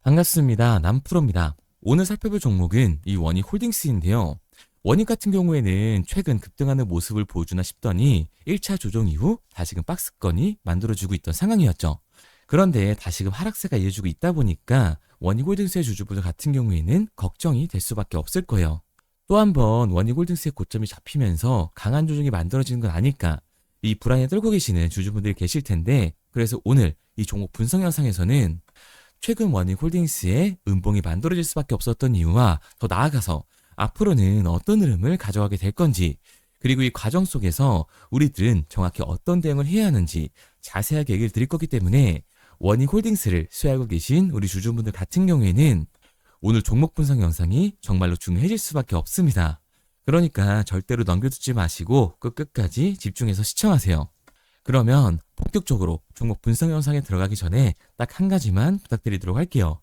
반갑습니다. 남프로입니다. 오늘 살펴볼 종목은 이 원익홀딩스인데요. 원익 같은 경우에는 최근 급등하는 모습을 보여주나 싶더니 1차 조정 이후 다시금 박스권이 만들어지고 있던 상황이었죠. 그런데 다시금 하락세가 이어지고 있다 보니까 원익홀딩스의 주주분들 같은 경우에는 걱정이 될 수밖에 없을 거예요. 또 한 번 원익홀딩스의 고점이 잡히면서 강한 조정이 만들어지는 건 아닐까, 이 불안에 떨고 계시는 주주분들이 계실 텐데, 그래서 오늘 이 종목 분석 영상에서는 최근 원익홀딩스의 음봉이 만들어질 수밖에 없었던 이유와 더 나아가서 앞으로는 어떤 흐름을 가져가게 될 건지, 그리고 이 과정 속에서 우리들은 정확히 어떤 대응을 해야 하는지 자세하게 얘기를 드릴 거기 때문에 원익홀딩스를 수혜하고 계신 우리 주주분들 같은 경우에는 오늘 종목 분석 영상이 정말로 중요해질 수밖에 없습니다. 그러니까 절대로 넘겨두지 마시고 끝까지 집중해서 시청하세요. 그러면 본격적으로 종목 분석 영상에 들어가기 전에 딱 한 가지만 부탁드리도록 할게요.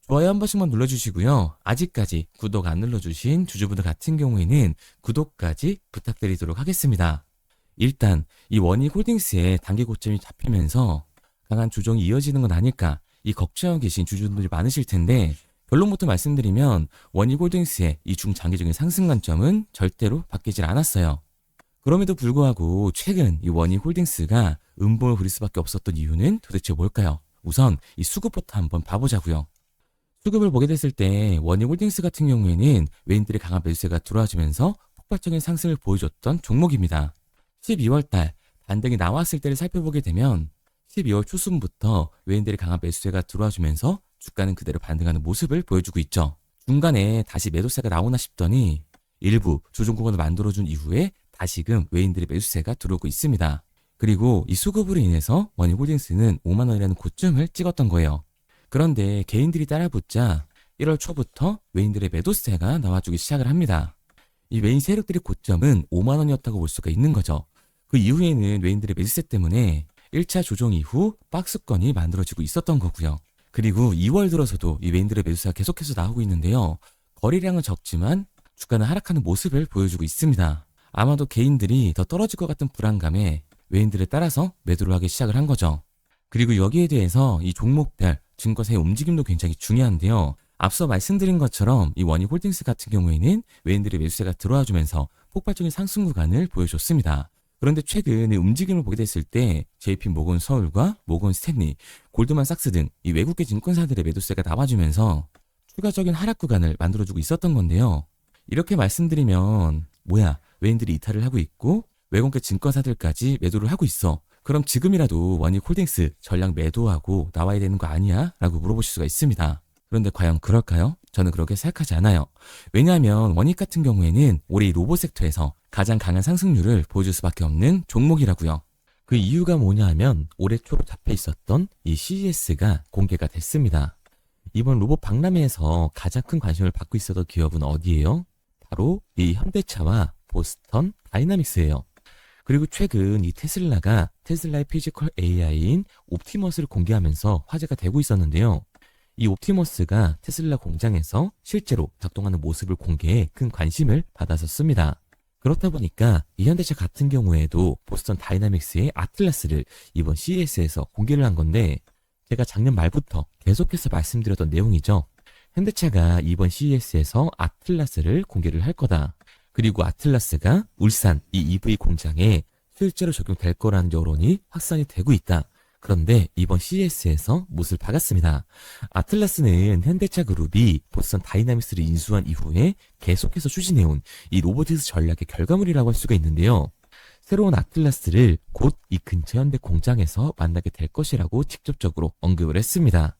좋아요 한 번씩만 눌러주시고요. 아직까지 구독 안 눌러주신 주주분들 같은 경우에는 구독까지 부탁드리도록 하겠습니다. 일단 이 원익홀딩스의 단기 고점이 잡히면서 강한 조정이 이어지는 건 아닐까, 이 걱정하고 계신 주주분들이 많으실 텐데, 결론부터 말씀드리면 원익홀딩스의 이 중장기적인 상승 관점은 절대로 바뀌질 않았어요. 그럼에도 불구하고 최근 이 원익홀딩스가 음봉을 그릴 수밖에 없었던 이유는 도대체 뭘까요? 우선 이 수급부터 한번 봐보자고요. 수급을 보게 됐을 때 원익홀딩스 같은 경우에는 외인들의 강한 매수세가 들어와주면서 폭발적인 상승을 보여줬던 종목입니다. 12월달 반등이 나왔을 때를 살펴보게 되면 12월 초순부터 외인들의 강한 매수세가 들어와주면서 주가는 그대로 반등하는 모습을 보여주고 있죠. 중간에 다시 매도세가 나오나 싶더니 일부 조정 구간을 만들어준 이후에 다시금 외인들의 매수세가 들어오고 있습니다. 그리고 이 수급으로 인해서 원익홀딩스는 5만 원이라는 고점을 찍었던 거예요. 그런데 개인들이 따라붙자 1월 초부터 외인들의 매도세가 나와주기 시작을 합니다. 이 외인 세력들의 고점은 5만 원이었다고 볼 수가 있는 거죠. 그 이후에는 외인들의 매수세 때문에 1차 조정 이후 박스권이 만들어지고 있었던 거고요. 그리고 2월 들어서도 이 외인들의 매수세가 계속해서 나오고 있는데요. 거래량은 적지만 주가는 하락하는 모습을 보여주고 있습니다. 아마도 개인들이 더 떨어질 것 같은 불안감에 외인들을 따라서 매도를 하기 시작을 한 거죠. 그리고 여기에 대해서 이 종목별 증거세의 움직임도 굉장히 중요한데요. 앞서 말씀드린 것처럼 이 원익홀딩스 같은 경우에는 외인들의 매수세가 들어와주면서 폭발적인 상승 구간을 보여줬습니다. 그런데 최근의 움직임을 보게 됐을 때 JP모건 서울과 모건 스탠리, 골드만삭스 등 이 외국계 증권사들의 매도세가 나와주면서 추가적인 하락 구간을 만들어주고 있었던 건데요. 이렇게 말씀드리면 뭐야, 외인들이 이탈을 하고 있고 외국계 증권사들까지 매도를 하고 있어, 그럼 지금이라도 원익홀딩스 전량 매도하고 나와야 되는 거 아니야? 라고 물어보실 수가 있습니다. 그런데 과연 그럴까요? 저는 그렇게 생각하지 않아요. 왜냐하면 원익 같은 경우에는 올해 이 로봇 섹터에서 가장 강한 상승률을 보여줄 수밖에 없는 종목이라고요. 그 이유가 뭐냐 하면 올해 초로 잡혀 있었던 이 CES가 공개가 됐습니다. 이번 로봇 박람회에서 가장 큰 관심을 받고 있었던 기업은 어디예요? 바로 이 현대차와 보스턴 다이나믹스예요. 그리고 최근 이 테슬라의 피지컬 AI인 옵티머스를 공개하면서 화제가 되고 있었는데요. 이 옵티머스가 테슬라 공장에서 실제로 작동하는 모습을 공개해 큰 관심을 받았었습니다. 그렇다 보니까 이 현대차 같은 경우에도 보스턴 다이나믹스의 아틀라스를 이번 CES에서 공개를 한 건데, 제가 작년 말부터 계속해서 말씀드렸던 내용이죠. 현대차가 이번 CES에서 아틀라스를 공개를 할 거다. 그리고 아틀라스가 울산 이 EV 공장에 실제로 적용될 거라는 여론이 확산이 되고 있다. 그런데 이번 CES에서 못을 박았습니다. 아틀라스는 현대차 그룹이 보스턴 다이나믹스를 인수한 이후에 계속해서 추진해온 이 로보틱스 전략의 결과물이라고 할 수가 있는데요. 새로운 아틀라스를 곧 이 근처 현대 공장에서 만나게 될 것이라고 직접적으로 언급을 했습니다.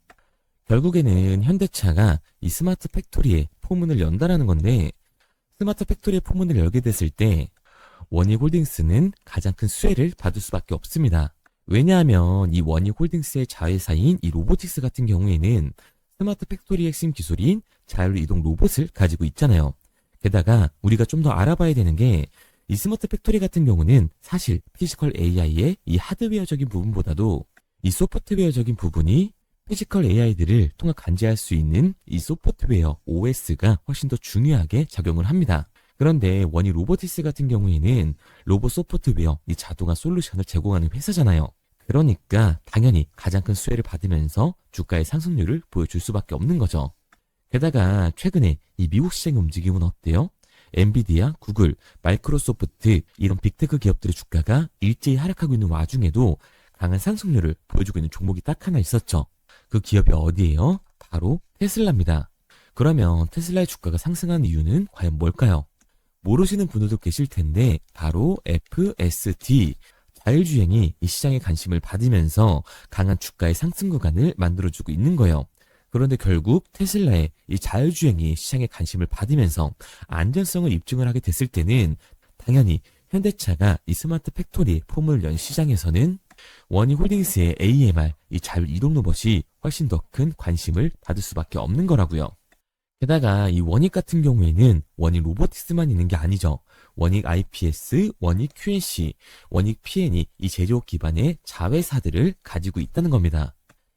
결국에는 현대차가 이 스마트 팩토리에 포문을 연다라는 건데, 스마트 팩토리의 포문을 열게 됐을 때 원익홀딩스는 가장 큰 수혜를 받을 수밖에 없습니다. 왜냐하면 이 원익홀딩스의 자회사인 이 로보틱스 같은 경우에는 스마트 팩토리의 핵심 기술인 자율이동 로봇을 가지고 있잖아요. 게다가 우리가 좀 더 알아봐야 되는 게, 이 스마트 팩토리 같은 경우는 사실 피지컬 AI의 이 하드웨어적인 부분보다도 이 소프트웨어적인 부분이 피지컬 AI들을 통합 관제할 수 있는 이 소프트웨어 OS가 훨씬 더 중요하게 작용을 합니다. 그런데 원익 로보틱스 같은 경우에는 로봇 소프트웨어, 이 자동화 솔루션을 제공하는 회사잖아요. 그러니까 당연히 가장 큰 수혜를 받으면서 주가의 상승률을 보여줄 수밖에 없는 거죠. 게다가 최근에 이 미국 시장의 움직임은 어때요? 엔비디아, 구글, 마이크로소프트 이런 빅테크 기업들의 주가가 일제히 하락하고 있는 와중에도 강한 상승률을 보여주고 있는 종목이 딱 하나 있었죠. 그 기업이 어디예요? 바로 테슬라입니다. 그러면 테슬라의 주가가 상승한 이유는 과연 뭘까요? 모르시는 분들도 계실 텐데 바로 FSD, 자율주행이 이 시장의 관심을 받으면서 강한 주가의 상승 구간을 만들어주고 있는 거예요. 그런데 결국 테슬라의 이 자율주행이 시장의 관심을 받으면서 안전성을 입증을 하게 됐을 때는 당연히 현대차가 이 스마트 팩토리 폼을 연 시장에서는 원희홀딩스의 AMR, 이 자율이동 로봇이 훨씬 더 큰 관심을 받을 수밖에 없는 거라고요. 게다가 이 원익 같은 경우에는 원익 로보틱스만 있는 게 아니죠. 원익 IPS, 원익 QNC, 원익 PN이 이 제조업 기반의 자회사들을 가지고 있다는 겁니다.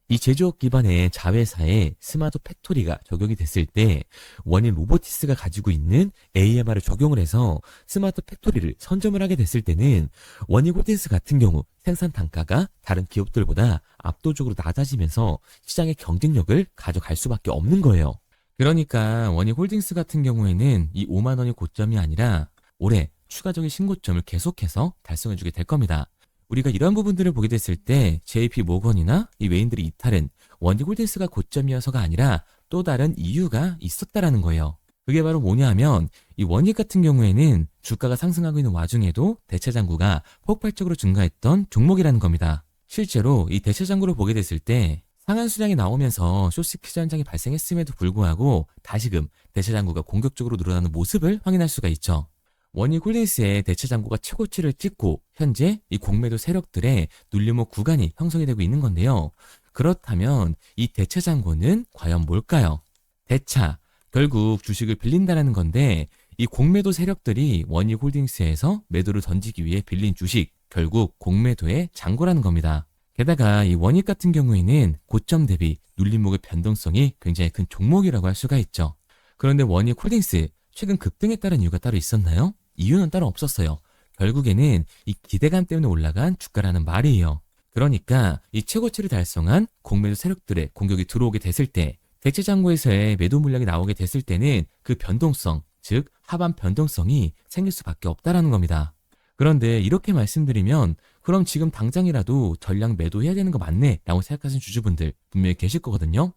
이 제조업 기반의 자회사에 스마트 팩토리가 적용이 됐을 때 원익 로보틱스가 가지고 있는 AMR을 적용을 해서 스마트 팩토리를 선점을 하게 됐을 때는 원익 홀딩스 같은 경우 생산 단가가 다른 기업들보다 압도적으로 낮아지면서 시장의 경쟁력을 가져갈 수밖에 없는 거예요. 그러니까 원익 홀딩스 같은 경우에는 이 5만 원이 고점이 아니라 올해 추가적인 신고점을 계속해서 달성해주게 될 겁니다. 우리가 이런 부분들을 보게 됐을 때 JP 모건이나 이 외인들의 이탈은 원익 홀딩스가 고점이어서가 아니라 또 다른 이유가 있었다라는 거예요. 그게 바로 뭐냐 하면 이 원익 같은 경우에는 주가가 상승하고 있는 와중에도 대체 잔고가 폭발적으로 증가했던 종목이라는 겁니다. 실제로 이 대체 잔고를 보게 됐을 때 상한 수량이 나오면서 쇼시키즈 현상이 발생했음에도 불구하고 다시금 대체 잔고가 공격적으로 늘어나는 모습을 확인할 수가 있죠. 원익 홀딩스의 대체 잔고가 최고치를 찍고 현재 이 공매도 세력들의 눌림목 구간이 형성이 되고 있는 건데요. 그렇다면 이 대체 잔고는 과연 뭘까요? 대차, 결국 주식을 빌린다는 건데 이 공매도 세력들이 원익 홀딩스에서 매도를 던지기 위해 빌린 주식, 결국 공매도의 잔고라는 겁니다. 게다가 이 원익 같은 경우에는 고점 대비 눌림목의 변동성이 굉장히 큰 종목이라고 할 수가 있죠. 그런데 원익 홀딩스 최근 급등에 따른 이유가 따로 있었나요? 이유는 따로 없었어요. 결국에는 이 기대감 때문에 올라간 주가라는 말이에요. 그러니까 이 최고치를 달성한 공매도 세력들의 공격이 들어오게 됐을 때 대체 잔고에서의 매도 물량이 나오게 됐을 때는 그 변동성, 즉 하반 변동성이 생길 수밖에 없다라는 겁니다. 그런데 이렇게 말씀드리면 그럼 지금 당장이라도 전량 매도해야 되는 거 맞네 라고 생각하시는 주주분들 분명히 계실 거거든요.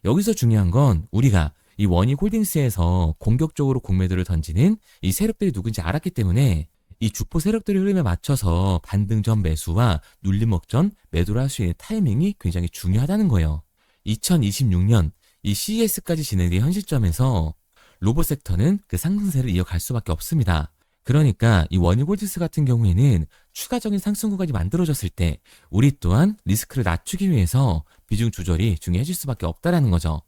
여기서 중요한 건 우리가 이 원익 홀딩스에서 공격적으로 공매도를 던지는 이 세력들이 누군지 알았기 때문에 이 주포 세력들의 흐름에 맞춰서 반등 전 매수와 눌림목 전 매도를 할 수 있는 타이밍이 굉장히 중요하다는 거예요. 2026년 이 CES까지 진행된 현 시점에서 로봇 섹터는 그 상승세를 이어갈 수밖에 없습니다. 그러니까 이 원익 홀딩스 같은 경우에는 추가적인 상승 구간이 만들어졌을 때 우리 또한 리스크를 낮추기 위해서 비중 조절이 중요해질 수밖에 없다라는 거죠.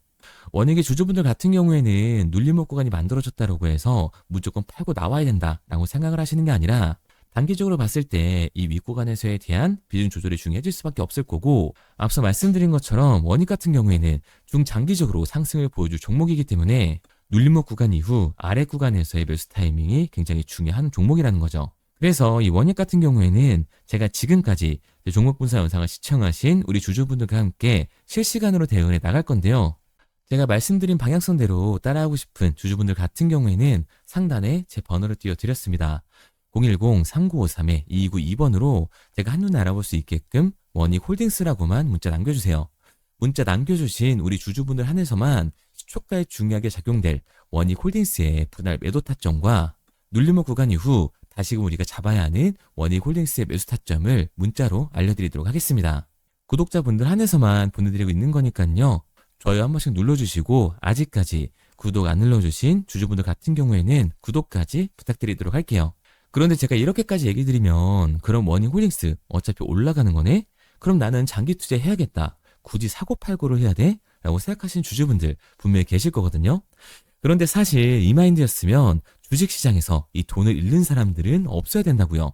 원익의 주주분들 같은 경우에는 눌림목 구간이 만들어졌다고 해서 무조건 팔고 나와야 된다라고 생각을 하시는 게 아니라 단기적으로 봤을 때 이 윗구간에서에 대한 비중 조절이 중요해질 수밖에 없을 거고 앞서 말씀드린 것처럼 원익 같은 경우에는 중장기적으로 상승을 보여줄 종목이기 때문에 눌림목 구간 이후 아래 구간에서의 매수 타이밍이 굉장히 중요한 종목이라는 거죠. 그래서 이 원익 같은 경우에는 제가 지금까지 종목 분석 영상을 시청하신 우리 주주분들과 함께 실시간으로 대응해 나갈 건데요. 제가 말씀드린 방향성대로 따라하고 싶은 주주분들 같은 경우에는 상단에 제 번호를 띄워드렸습니다. 010-3953-2292번으로 제가 한눈에 알아볼 수 있게끔 원익 홀딩스라고만 문자 남겨주세요. 문자 남겨주신 우리 주주분들 한해서만 시초가에 중요하게 작용될 원익 홀딩스의 분할 매도 타점과 눌림목 구간 이후 다시금 우리가 잡아야 하는 원익 홀딩스의 매수 타점을 문자로 알려드리도록 하겠습니다. 구독자분들 한해서만 보내드리고 있는 거니까요. 좋아요 한 번씩 눌러주시고 아직까지 구독 안 눌러주신 주주분들 같은 경우에는 구독까지 부탁드리도록 할게요. 그런데 제가 이렇게까지 얘기 드리면 그럼 원익 홀딩스 어차피 올라가는 거네? 그럼 나는 장기 투자해야겠다. 굳이 사고팔고를 해야 돼? 라고 생각하시는 주주분들 분명히 계실 거거든요. 그런데 사실 이 마인드였으면 주식시장에서 이 돈을 잃는 사람들은 없어야 된다고요.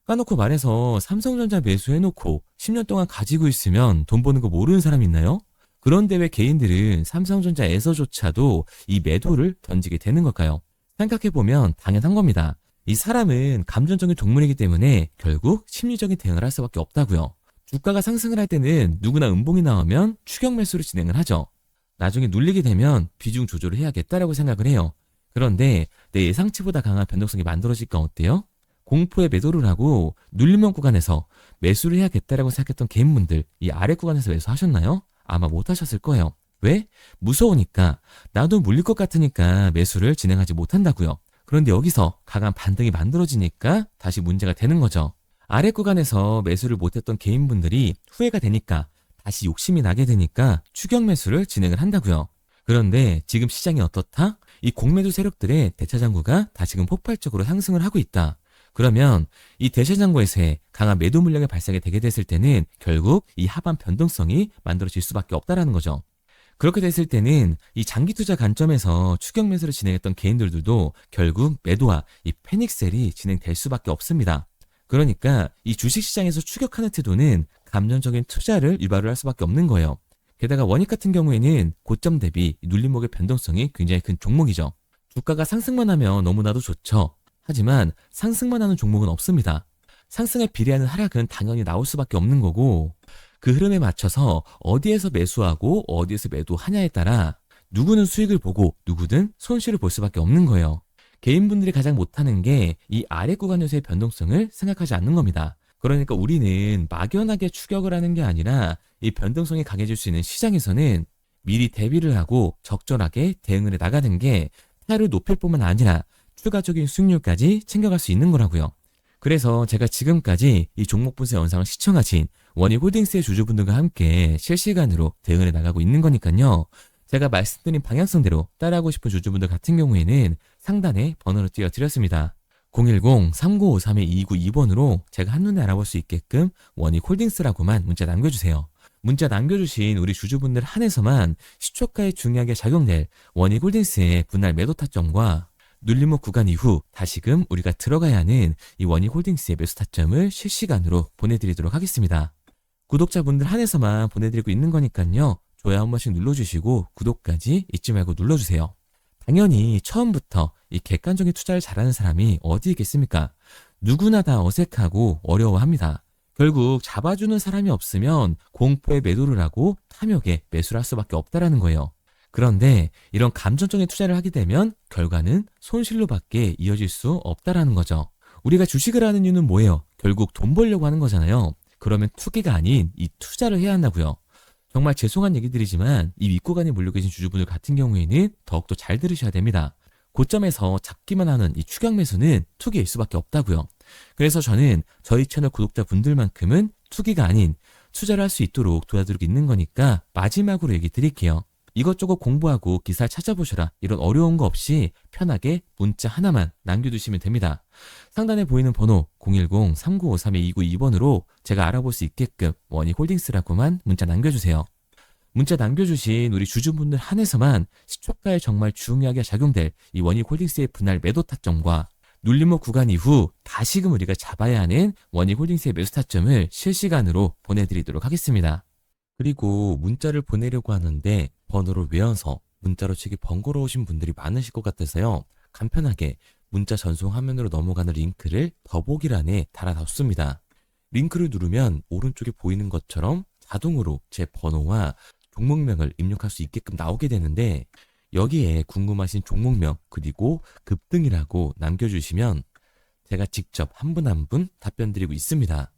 까놓고 말해서 삼성전자 매수해놓고 10년 동안 가지고 있으면 돈 버는 거 모르는 사람 있나요? 그런데 왜 개인들은 삼성전자에서조차도 이 매도를 던지게 되는 걸까요? 생각해보면 당연한 겁니다. 이 사람은 감정적인 동물이기 때문에 결국 심리적인 대응을 할 수밖에 없다고요. 주가가 상승을 할 때는 누구나 음봉이 나오면 추격 매수를 진행을 하죠. 나중에 눌리게 되면 비중 조절을 해야겠다라고 생각을 해요. 그런데 내 예상치보다 강한 변동성이 만들어질까 어때요? 공포에 매도를 하고 눌림목 구간에서 매수를 해야겠다라고 생각했던 개인분들 이 아래 구간에서 매수하셨나요? 아마 못하셨을 거예요. 왜? 무서우니까 나도 물릴 것 같으니까 매수를 진행하지 못한다고요. 그런데 여기서 강한 반등이 만들어지니까 다시 문제가 되는 거죠. 아래 구간에서 매수를 못했던 개인분들이 후회가 되니까 다시 욕심이 나게 되니까 추격 매수를 진행을 한다고요. 그런데 지금 시장이 어떻다? 이 공매도 세력들의 대차장구가 다시금 폭발적으로 상승을 하고 있다. 그러면 이 대차장구에서의 강한 매도 물량이 발생이 되게 됐을 때는 결국 이 하반 변동성이 만들어질 수밖에 없다라는 거죠. 그렇게 됐을 때는 이 장기 투자 관점에서 추격 매수를 진행했던 개인들도 결국 매도와 이 패닉셀이 진행될 수밖에 없습니다. 그러니까 이 주식시장에서 추격하는 태도는 감정적인 투자를 유발을 할 수밖에 없는 거예요. 게다가 원익 같은 경우에는 고점 대비 눌림목의 변동성이 굉장히 큰 종목이죠. 주가가 상승만 하면 너무나도 좋죠. 하지만 상승만 하는 종목은 없습니다. 상승에 비례하는 하락은 당연히 나올 수밖에 없는 거고 그 흐름에 맞춰서 어디에서 매수하고 어디에서 매도하냐에 따라 누구는 수익을 보고 누구든 손실을 볼 수밖에 없는 거예요. 개인분들이 가장 못하는 게 이 아래 구간에서의 변동성을 생각하지 않는 겁니다. 그러니까 우리는 막연하게 추격을 하는 게 아니라 이 변동성이 강해질 수 있는 시장에서는 미리 대비를 하고 적절하게 대응을 해 나가는 게 타율을 높일 뿐만 아니라 추가적인 수익률까지 챙겨갈 수 있는 거라고요. 그래서 제가 지금까지 이 종목 분석 영상을 시청하신 원익홀딩스의 주주분들과 함께 실시간으로 대응을 해 나가고 있는 거니까요. 제가 말씀드린 방향성대로 따라하고 싶은 주주분들 같은 경우에는 상단에 번호를 띄워드렸습니다. 010-3953-2292번으로 제가 한눈에 알아볼 수 있게끔 원익홀딩스라고만 문자 남겨주세요. 문자 남겨주신 우리 주주분들 한해서만 시초가에 중요하게 작용될 원익홀딩스의 분할 매도 타점과 눌림목 구간 이후 다시금 우리가 들어가야 하는 이 원익홀딩스의 매수 타점을 실시간으로 보내드리도록 하겠습니다. 구독자분들 한해서만 보내드리고 있는 거니까요. 좋아요 한 번씩 눌러주시고 구독까지 잊지 말고 눌러주세요. 당연히 처음부터 이 객관적인 투자를 잘하는 사람이 어디 있겠습니까? 누구나 다 어색하고 어려워합니다. 결국 잡아주는 사람이 없으면 공포에 매도를 하고 탐욕에 매수를 할 수밖에 없다라는 거예요. 그런데 이런 감정적인 투자를 하게 되면 결과는 손실로밖에 이어질 수 없다라는 거죠. 우리가 주식을 하는 이유는 뭐예요? 결국 돈 벌려고 하는 거잖아요. 그러면 투기가 아닌 이 투자를 해야 한다고요. 정말 죄송한 얘기들이지만 이 윗구간에 몰려 계신 주주분들 같은 경우에는 더욱더 잘 들으셔야 됩니다. 고점에서 잡기만 하는 이 추격 매수는 투기일 수밖에 없다고요. 그래서 저는 저희 채널 구독자분들만큼은 투기가 아닌 투자를 할 수 있도록 도와드리고 있는 거니까 마지막으로 얘기 드릴게요. 이것저것 공부하고 기사를 찾아보셔라 이런 어려운 거 없이 편하게 문자 하나만 남겨주시면 됩니다. 상단에 보이는 번호 010-3953-2292번으로 제가 알아볼 수 있게끔 원익홀딩스라고만 문자 남겨주세요. 문자 남겨주신 우리 주주분들 한해서만 시초가에 정말 중요하게 작용될 이 원익홀딩스의 분할 매도 타점과 눌림목 구간 이후 다시금 우리가 잡아야 하는 원익홀딩스의 매수 타점을 실시간으로 보내드리도록 하겠습니다. 그리고 문자를 보내려고 하는데 번호를 외워서 문자로 치기 번거로우신 분들이 많으실 것 같아서요. 간편하게 문자 전송 화면으로 넘어가는 링크를 더보기란에 달아놨습니다. 링크를 누르면 오른쪽에 보이는 것처럼 자동으로 제 번호와 종목명을 입력할 수 있게끔 나오게 되는데 여기에 궁금하신 종목명 그리고 급등이라고 남겨주시면 제가 직접 한 분 한 분 답변 드리고 있습니다.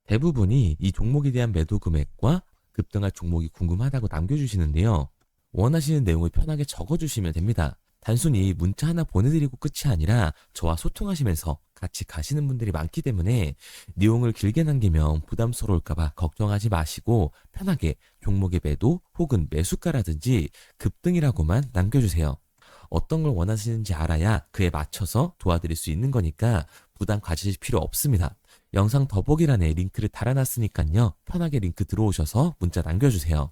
대부분이 이 종목에 대한 매도 금액과 급등할 종목이 궁금하다고 남겨주시는데요. 원하시는 내용을 편하게 적어주시면 됩니다. 단순히 문자 하나 보내드리고 끝이 아니라 저와 소통하시면서 같이 가시는 분들이 많기 때문에 내용을 길게 남기면 부담스러울까봐 걱정하지 마시고 편하게 종목의 매도 혹은 매수가라든지 급등이라고만 남겨주세요. 어떤 걸 원하시는지 알아야 그에 맞춰서 도와드릴 수 있는 거니까 부담 가지실 필요 없습니다. 영상 더보기란에 링크를 달아놨으니까요. 편하게 링크 들어오셔서 문자 남겨주세요.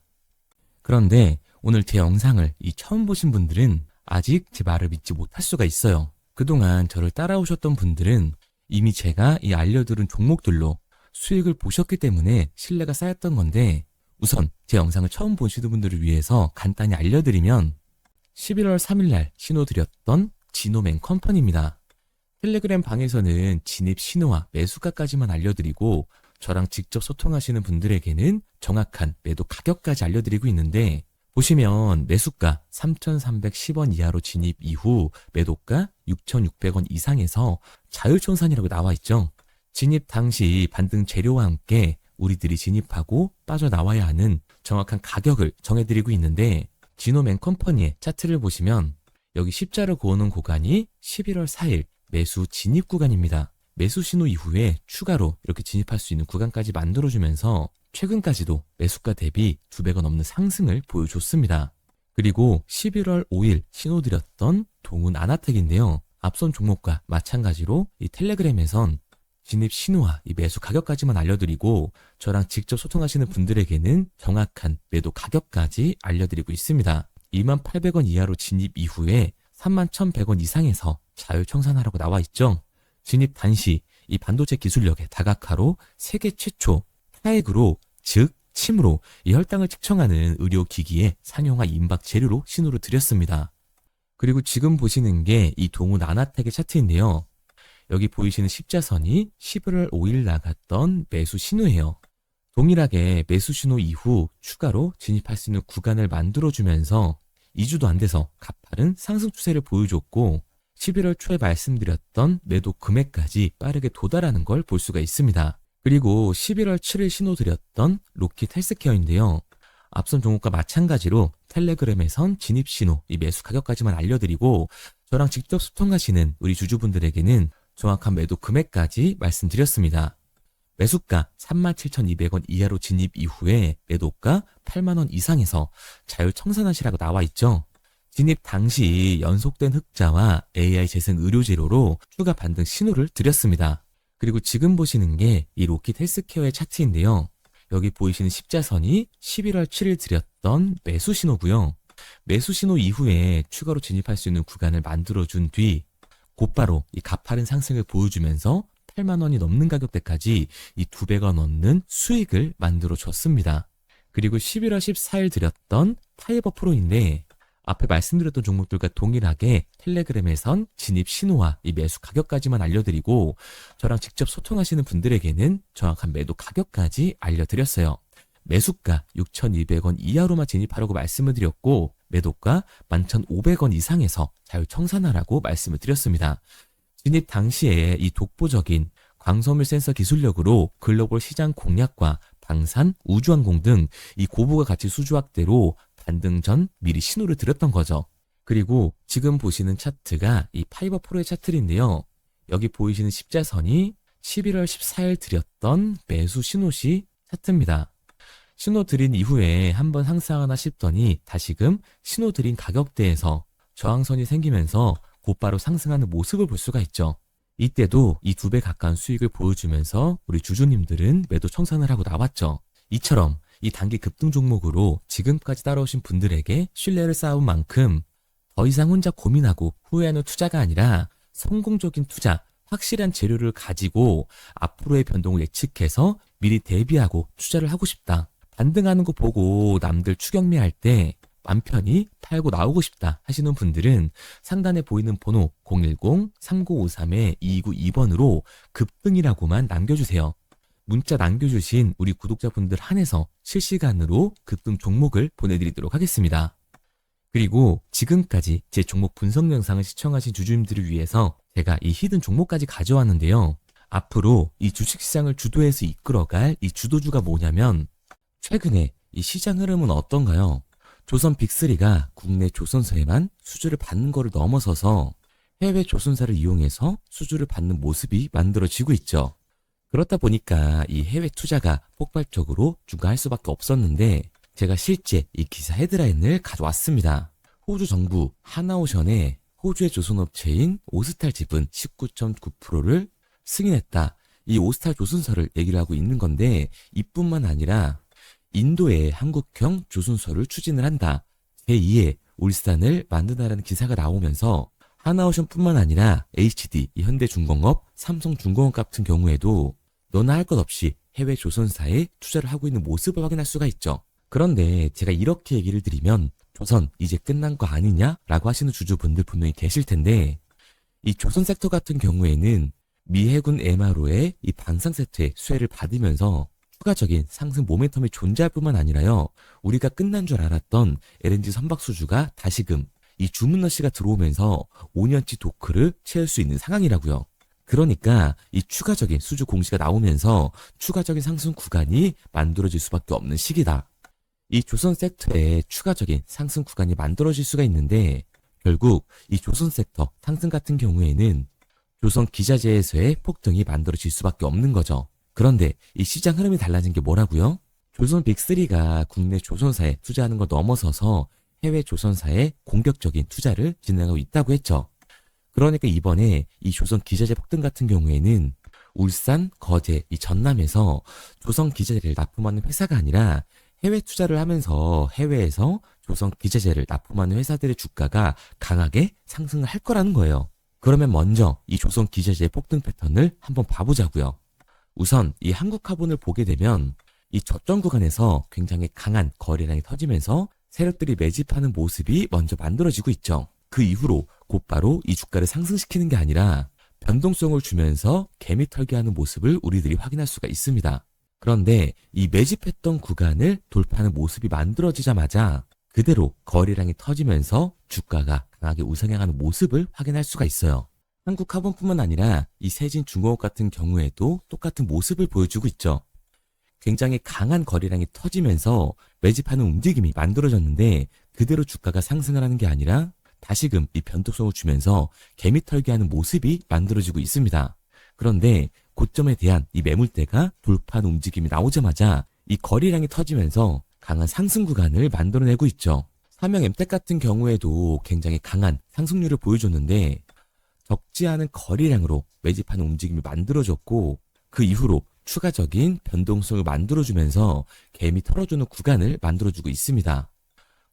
그런데 오늘 제 영상을 처음 보신 분들은 아직 제 말을 믿지 못할 수가 있어요. 그동안 저를 따라오셨던 분들은 이미 제가 이 알려드린 종목들로 수익을 보셨기 때문에 신뢰가 쌓였던 건데 우선 제 영상을 처음 보시는 분들을 위해서 간단히 알려드리면 11월 3일날 신호드렸던 지노맨 컴퍼니입니다. 텔레그램 방에서는 진입 신호와 매수가까지만 알려드리고 저랑 직접 소통하시는 분들에게는 정확한 매도 가격까지 알려드리고 있는데, 보시면 매수가 3,310원 이하로 진입 이후 매도가 6,600원 이상에서 자율청산이라고 나와 있죠. 진입 당시 반등 재료와 함께 우리들이 진입하고 빠져나와야 하는 정확한 가격을 정해드리고 있는데, 지노맨컴퍼니의 차트를 보시면 여기 십자를 그어놓은 구간이 11월 4일 매수 진입 구간입니다. 매수 신호 이후에 추가로 이렇게 진입할 수 있는 구간까지 만들어주면서 최근까지도 매수가 대비 2배가 넘는 상승을 보여줬습니다. 그리고 11월 5일 신호드렸던 동훈 아나텍인데요. 앞선 종목과 마찬가지로 이 텔레그램에선 진입 신호와 이 매수 가격까지만 알려드리고 저랑 직접 소통하시는 분들에게는 정확한 매도 가격까지 알려드리고 있습니다. 28,000원 이하로 진입 이후에 31,100원 이상에서 자율청산하라고 나와 있죠. 진입 단시 이 반도체 기술력의 다각화로 세계 최초 타액으로, 즉 침으로 이 혈당을 측정하는 의료기기의 상용화 임박 재료로 신호를 드렸습니다. 그리고 지금 보시는 게 이 동훈 아나텍의 차트인데요. 여기 보이시는 십자선이 11월 5일 나갔던 매수 신호예요. 동일하게 매수 신호 이후 추가로 진입할 수 있는 구간을 만들어주면서 2주도 안 돼서 가파른 상승 추세를 보여줬고 11월 초에 말씀드렸던 매도 금액까지 빠르게 도달하는 걸 볼 수가 있습니다. 그리고 11월 7일 신호 드렸던 로킷 헬스케어인데요. 앞선 종목과 마찬가지로 텔레그램에선 진입 신호, 이 매수 가격까지만 알려드리고 저랑 직접 소통하시는 우리 주주분들에게는 정확한 매도 금액까지 말씀드렸습니다. 매수가 37,200원 이하로 진입 이후에 매도가 8만원 이상에서 자율청산하시라고 나와 있죠. 진입 당시 연속된 흑자와 AI 재생 의료 재료로 추가 반등 신호를 드렸습니다. 그리고 지금 보시는 게 이 로킷 헬스케어의 차트인데요. 여기 보이시는 십자선이 11월 7일 드렸던 매수 신호고요. 매수 신호 이후에 추가로 진입할 수 있는 구간을 만들어준 뒤 곧바로 이 가파른 상승을 보여주면서 8만 원이 넘는 가격대까지 이 2배가 넘는 수익을 만들어 줬습니다. 그리고 11월 14일 드렸던 파이버 프로인데 앞에 말씀드렸던 종목들과 동일하게 텔레그램에선 진입 신호와 이 매수 가격까지만 알려드리고 저랑 직접 소통하시는 분들에게는 정확한 매도 가격까지 알려드렸어요. 매수가 6,200원 이하로만 진입하라고 말씀을 드렸고 매도가 11,500원 이상에서 자율청산하라고 말씀을 드렸습니다. 진입 당시에 이 독보적인 광섬유 센서 기술력으로 글로벌 시장 공략과 방산, 우주항공 등 이 고부가 가치 수주 확대로 반등 전 미리 신호를 드렸던 거죠. 그리고 지금 보시는 차트가 이 파이버 프로의 차트인데요. 여기 보이시는 십자선이 11월 14일 드렸던 매수 신호시 차트입니다. 신호 드린 이후에 한번 상승하나 싶더니 다시금 신호 드린 가격대에서 저항선이 생기면서 곧바로 상승하는 모습을 볼 수가 있죠. 이때도 이 2배 가까운 수익을 보여주면서 우리 주주님들은 매도 청산을 하고 나왔죠. 이처럼 이 단기 급등 종목으로 지금까지 따라오신 분들에게 신뢰를 쌓은 만큼 더 이상 혼자 고민하고 후회하는 투자가 아니라 성공적인 투자, 확실한 재료를 가지고 앞으로의 변동을 예측해서 미리 대비하고 투자를 하고 싶다. 반등하는 거 보고 남들 추격매할 때 맘 편히 팔고 나오고 싶다 하시는 분들은 상단에 보이는 번호 010-3953-2292번으로 급등이라고만 남겨주세요. 문자 남겨주신 우리 구독자분들 한해서 실시간으로 급등 종목을 보내드리도록 하겠습니다. 그리고 지금까지 제 종목 분석 영상을 시청하신 주주님들을 위해서 제가 이 히든 종목까지 가져왔는데요. 앞으로 이 주식시장을 주도해서 이끌어갈 이 주도주가 뭐냐면 최근에 이 시장 흐름은 어떤가요? 조선 빅3가 국내 조선사에만 수주를 받는 거를 넘어서서 해외 조선사를 이용해서 수주를 받는 모습이 만들어지고 있죠. 그렇다 보니까 이 해외 투자가 폭발적으로 증가할 수밖에 없었는데 제가 실제 이 기사 헤드라인을 가져왔습니다. 호주 정부 하나오션에 호주의 조선업체인 오스탈 지분 19.9%를 승인했다. 이 오스탈 조선사를 얘기를 하고 있는 건데 이뿐만 아니라 인도에 한국형 조선소를 추진을 한다. 제2의 울산을 만든다라는 기사가 나오면서 하나오션뿐만 아니라 HD, 현대중공업, 삼성중공업 같은 경우에도 너나 할 것 없이 해외 조선사에 투자를 하고 있는 모습을 확인할 수가 있죠. 그런데 제가 이렇게 얘기를 드리면 조선 이제 끝난 거 아니냐라고 하시는 주주분들 분명히 계실 텐데 이 조선 섹터 같은 경우에는 미 해군 MRO의 이 방산 세트의 수혜를 받으면서 추가적인 상승 모멘텀이 존재할 뿐만 아니라요. 우리가 끝난 줄 알았던 LNG 선박 수주가 다시금 이 주문러시가 들어오면서 5년치 도크를 채울 수 있는 상황이라고요. 그러니까 이 추가적인 수주 공시가 나오면서 추가적인 상승 구간이 만들어질 수밖에 없는 시기다. 이 조선 섹터에 추가적인 상승 구간이 만들어질 수가 있는데 결국 이 조선 섹터 상승 같은 경우에는 조선 기자재에서의 폭등이 만들어질 수밖에 없는 거죠. 그런데 이 시장 흐름이 달라진 게 뭐라고요? 조선 빅3가 국내 조선사에 투자하는 걸 넘어서서 해외 조선사에 공격적인 투자를 진행하고 있다고 했죠. 그러니까 이번에 이 조선 기자재 폭등 같은 경우에는 울산, 거제, 이 전남에서 조선 기자재를 납품하는 회사가 아니라 해외 투자를 하면서 해외에서 조선 기자재를 납품하는 회사들의 주가가 강하게 상승을 할 거라는 거예요. 그러면 먼저 이 조선 기자재의 폭등 패턴을 한번 봐보자고요. 우선 이 한국화본을 보게 되면 이 저점 구간에서 굉장히 강한 거래량이 터지면서 세력들이 매집하는 모습이 먼저 만들어지고 있죠. 그 이후로 곧바로 이 주가를 상승시키는 게 아니라 변동성을 주면서 개미 털기하는 모습을 우리들이 확인할 수가 있습니다. 그런데 이 매집했던 구간을 돌파하는 모습이 만들어지자마자 그대로 거래량이 터지면서 주가가 강하게 우상향하는 모습을 확인할 수가 있어요. 한국화본뿐만 아니라 이 세진중공업 같은 경우에도 똑같은 모습을 보여주고 있죠. 굉장히 강한 거래량이 터지면서 매집하는 움직임이 만들어졌는데 그대로 주가가 상승을 하는 게 아니라 다시금 이 변동성을 주면서 개미 털기하는 모습이 만들어지고 있습니다. 그런데 고점에 대한 이 매물대가 돌파하는 움직임이 나오자마자 이 거래량이 터지면서 강한 상승 구간을 만들어내고 있죠. 삼형 엠텍 같은 경우에도 굉장히 강한 상승률을 보여줬는데 적지 않은 거래량으로 매집하는 움직임이 만들어졌고 그 이후로 추가적인 변동성을 만들어주면서 개미 털어주는 구간을 만들어주고 있습니다.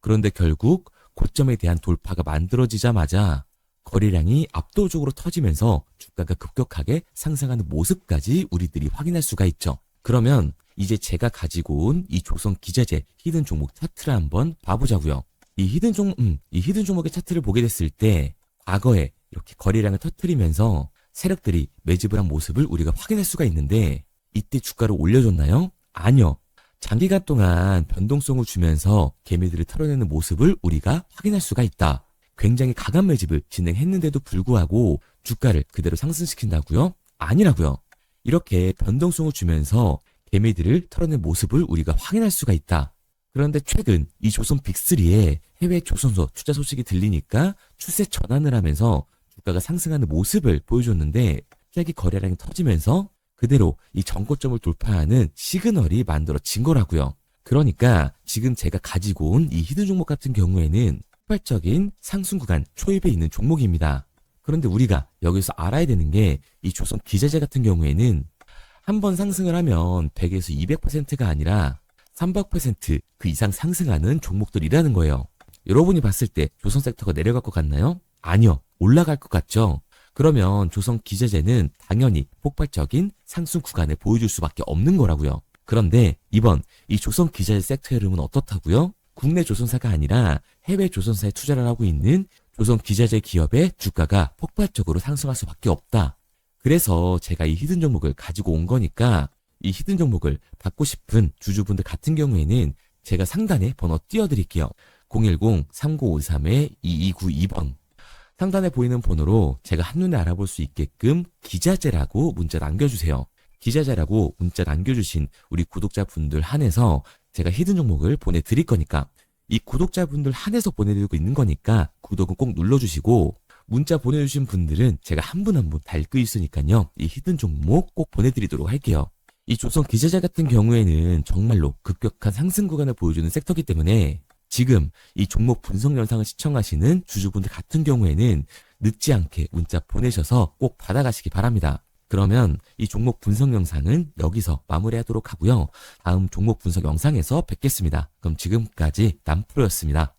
그런데 결국 고점에 대한 돌파가 만들어지자마자 거래량이 압도적으로 터지면서 주가가 급격하게 상승하는 모습까지 우리들이 확인할 수가 있죠. 그러면 이제 제가 가지고 온 이 조선 기자재 히든 종목 차트를 한번 봐보자고요. 이 히든 종목의 차트를 보게 됐을 때 과거에 이렇게 거래량을 터뜨리면서 세력들이 매집을 한 모습을 우리가 확인할 수가 있는데 이때 주가를 올려줬나요? 아니요. 장기간 동안 변동성을 주면서 개미들을 털어내는 모습을 우리가 확인할 수가 있다. 굉장히 강한 매집을 진행했는데도 불구하고 주가를 그대로 상승시킨다고요? 아니라고요. 이렇게 변동성을 주면서 개미들을 털어낸 모습을 우리가 확인할 수가 있다. 그런데 최근 이 조선 빅3의 해외 조선소 투자 소식이 들리니까 추세 전환을 하면서 주가가 상승하는 모습을 보여줬는데 갑자기 거래량이 터지면서 그대로 이 전고점을 돌파하는 시그널이 만들어진 거라고요. 그러니까 지금 제가 가지고 온 이 히든 종목 같은 경우에는 폭발적인 상승 구간 초입에 있는 종목입니다. 그런데 우리가 여기서 알아야 되는 게 이 조선 기자재 같은 경우에는 한번 상승을 하면 100에서 200%가 아니라 300%그 이상 상승하는 종목들이라는 거예요. 여러분이 봤을 때 조선 섹터가 내려갈 것 같나요? 아니요. 올라갈 것 같죠? 그러면 조선 기자재는 당연히 폭발적인 상승 구간을 보여줄 수밖에 없는 거라고요. 그런데 이번 이 조선 기자재 섹터의 흐름은 어떻다고요? 국내 조선사가 아니라 해외 조선사에 투자를 하고 있는 조선 기자재 기업의 주가가 폭발적으로 상승할 수밖에 없다. 그래서 제가 이 히든 종목을 가지고 온 거니까 이 히든 종목을 받고 싶은 주주분들 같은 경우에는 제가 상단에 번호 띄워드릴게요. 010-3953-2292번. 상단에 보이는 번호로 제가 한눈에 알아볼 수 있게끔 기자재라고 문자 남겨주세요. 기자재라고 문자 남겨주신 우리 구독자분들 한해서 제가 히든 종목을 보내드릴 거니까 이 구독자분들 한해서 보내드리고 있는 거니까 구독은 꼭 눌러주시고 문자 보내주신 분들은 제가 한 분 한 분 다 읽고 있으니까요. 이 히든 종목 꼭 보내드리도록 할게요. 이 조선 기자재 같은 경우에는 정말로 급격한 상승 구간을 보여주는 섹터이기 때문에 지금 이 종목 분석 영상을 시청하시는 주주분들 같은 경우에는 늦지 않게 문자 보내셔서 꼭 받아가시기 바랍니다. 그러면 이 종목 분석 영상은 여기서 마무리하도록 하고요. 다음 종목 분석 영상에서 뵙겠습니다. 그럼 지금까지 남프로였습니다.